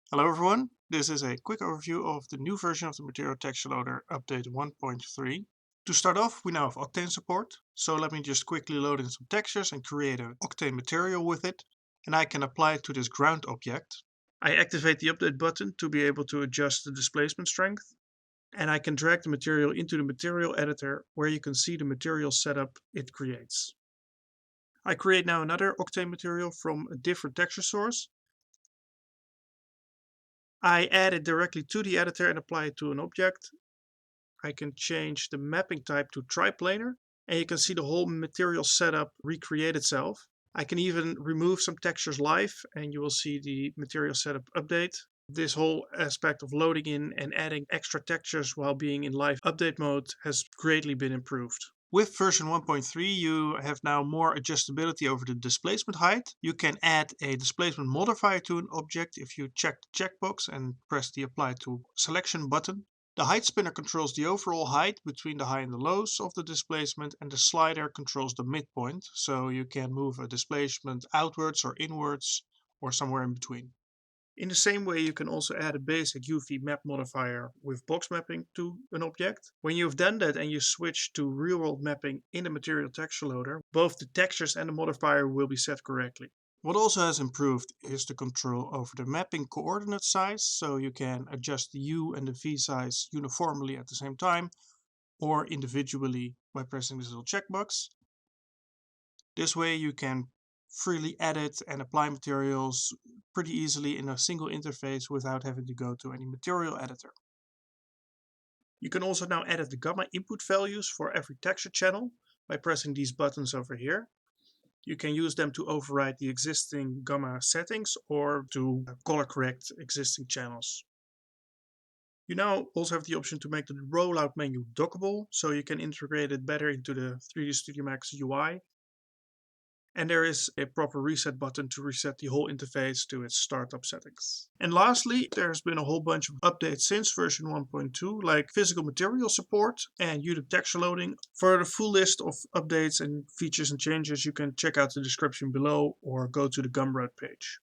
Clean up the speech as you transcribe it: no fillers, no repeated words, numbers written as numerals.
Hello everyone, this is a quick overview of the new version of the Material Texture Loader update 1.3. To start off, we now have Octane support, so let me just quickly load in some textures and create an Octane material with it, and I can apply it to this ground object. I activate the update button to be able to adjust the displacement strength, and I can drag the material into the material editor where you can see the material setup it creates. I create now another Octane material from a different texture source. I add it directly to the editor and apply it to an object. I can change the mapping type to tri-planar, and you can see the whole material setup recreate itself. I can even remove some textures live, and you will see the material setup update. This whole aspect of loading in and adding extra textures while being in live update mode has greatly been improved. With version 1.3, you have now more adjustability over the displacement height. You can add a displacement modifier to an object if you check the checkbox and press the Apply to Selection button. The height spinner controls the overall height between the high and the lows of the displacement, and the slider controls the midpoint, so you can move a displacement outwards or inwards or somewhere in between. In the same way, you can also add a basic UV map modifier with box mapping to an object. When you've done that and you switch to real world mapping in the Material Texture Loader, both the textures and the modifier will be set correctly. What also has improved is the control over the mapping coordinate size, so you can adjust the U and the V size uniformly at the same time or individually by pressing this little checkbox. This way you can freely edit and apply materials pretty easily in a single interface without having to go to any material editor. You can also now edit the gamma input values for every texture channel by pressing these buttons over here. You can use them to override the existing gamma settings or to color correct existing channels. You now also have the option to make the rollout menu dockable, so you can integrate it better into the 3D Studio Max UI. And there is a proper reset button to reset the whole interface to its startup settings. And lastly, there's been a whole bunch of updates since version 1.2, like physical material support and UDIM texture loading. For the full list of updates and features and changes, you can check out the description below or go to the Gumroad page.